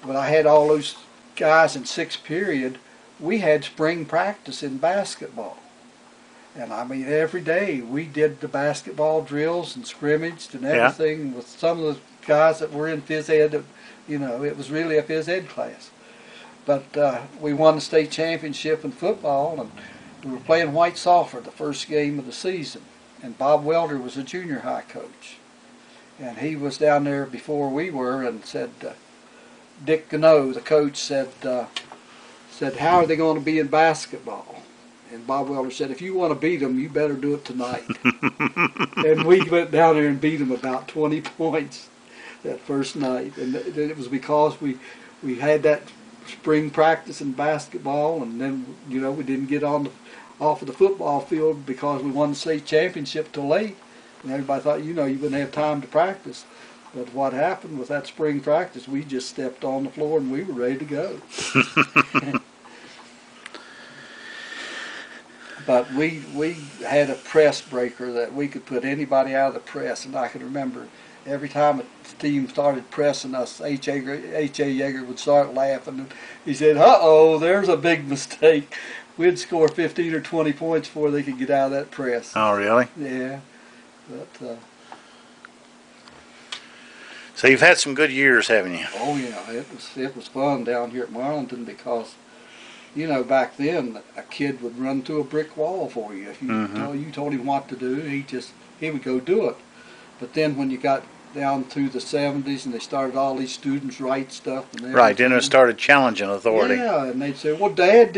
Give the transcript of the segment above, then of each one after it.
when I had all those guys in sixth period, we had spring practice in basketball. And I mean, every day we did the basketball drills and scrimmaged and everything with some of the guys that were in phys ed. You know, it was really a phys ed class. But we won the state championship in football, and we were playing White Sulphur the first game of the season. And Bob Welder was a junior high coach. And he was down there before we were and said, Dick Gano, the coach, said, how are they going to be in basketball? And Bob Welder said, if you want to beat them, you better do it tonight. And we went down there and beat them about 20 points that first night. And it was because we had that spring practice in basketball, and then, you know, we didn't get off of the football field because we won the state championship till late. And everybody thought, you know, you wouldn't have time to practice. But what happened with that spring practice, we just stepped on the floor and we were ready to go. But we had a press breaker that we could put anybody out of the press, and I can remember every time a team started pressing us, H.A. Yeager would start laughing, and he said, uh-oh, there's a big mistake. We'd score 15 or 20 points before they could get out of that press. Oh, really? Yeah. But, so you've had some good years, haven't you? Oh, yeah. It was fun down here at Marlinton because, you know, back then a kid would run through a brick wall for you. If you told him what to do, he would go do it. But then when you got down through the 70s and they started all these students write stuff. And right, then it started challenging authority. Yeah, and they'd say, well, Dad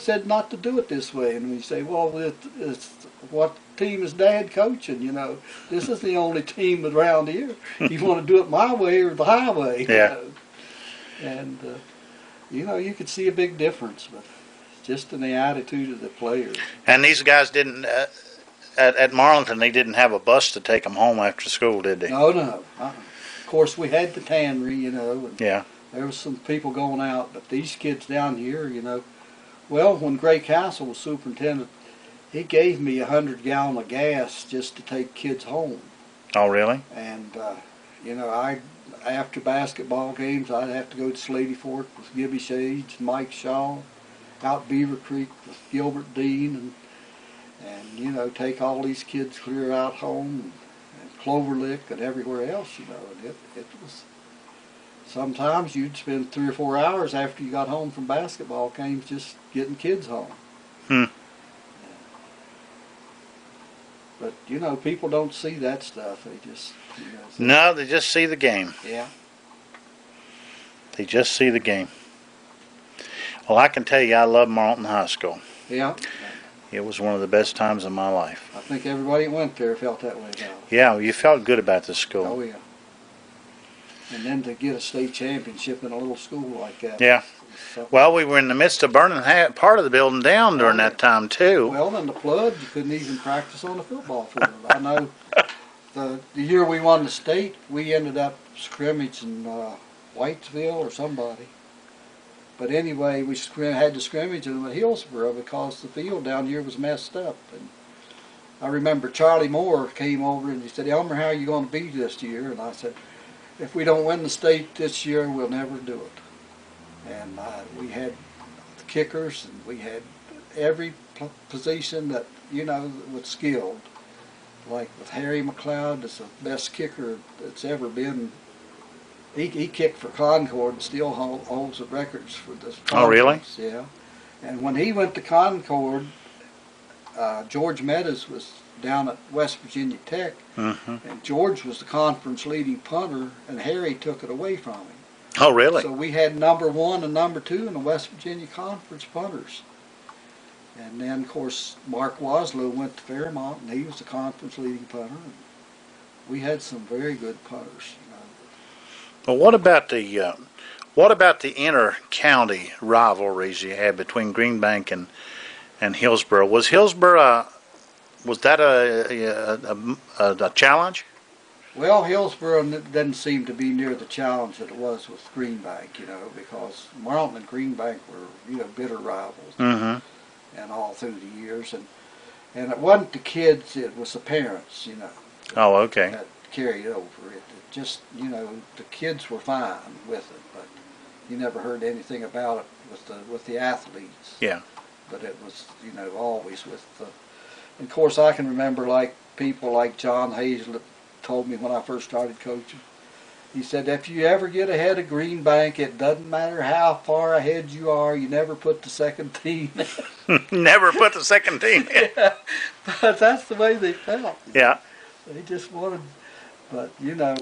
said not to do it this way. And we say, well, it's what team is Dad coaching, you know? This is the only team around here. You want to do it my way or the highway. Yeah. You know? And, you know, you could see a big difference, but just in the attitude of the players. And these guys didn't... At Marlinton, they didn't have a bus to take them home after school, did they? No. Of course, we had the tannery, you know. And yeah. There was some people going out, but these kids down here, you know. Well, when Gray Castle was superintendent, he gave me 100 gallons of gas just to take kids home. Oh, really? And, you know, after basketball games, I'd have to go to Slady Fork with Gibby Shades, Mike Shaw, out Beaver Creek with Gilbert Dean, and you know, take all these kids clear out home and Clover Lick and everywhere else, you know. And it was, sometimes you'd spend 3 or 4 hours after you got home from basketball games just getting kids home. But, you know, people don't see that stuff. They just, you know. No, they just see the game. Yeah. They just see the game. Well, I can tell you I love Marlinton High School. Yeah. It was one of the best times of my life. I think everybody that went there felt that way about it. Yeah, you felt good about the school. Oh, yeah. And then to get a state championship in a little school like that. Yeah. Well, we were in the midst of burning part of the building down during that time, too. Well, in the flood, you couldn't even practice on the football field. I know the year we won the state, we ended up scrimmaging Whitesville or somebody. But anyway, we had to scrimmage in Hillsboro because the field down here was messed up. And I remember Charlie Moore came over and he said, Elmer, how are you going to be this year? And I said, if we don't win the state this year, we'll never do it. And we had the kickers, and we had every position that, you know, was skilled. Like with Harry McLeod, that's the best kicker that's ever been. He kicked for Concord and still holds the records for this. Oh, really? Yeah. And when he went to Concord, George Meadows was down at West Virginia Tech, and George was the conference leading punter, and Harry took it away from him. Oh, really? So we had number 1 and number 2 in the West Virginia Conference punters. And then, of course, Mark Waslow went to Fairmont, and he was the conference leading punter. And we had some very good punters. You know. Well, what about the inter-county rivalries you had between Greenbank and Hillsboro? Was Hillsboro was that a challenge? Well, Hillsboro doesn't seem to be near the challenge that it was with Greenbank, you know, because Marlinton and Greenbank were, you know, bitter rivals, and all through the years, and it wasn't the kids; it was the parents, you know. Oh, okay. That carry it over. It just, you know, the kids were fine with it, but you never heard anything about it with the athletes. Yeah. But it was, you know, always with the. And of course, I can remember like people like John Hazlett told me when I first started coaching. He said, if you ever get ahead of Green Bank, it doesn't matter how far ahead you are, you never put the second team in. Never put the second team in. Yeah, but that's the way they felt. Yeah. They just wanted, but you know.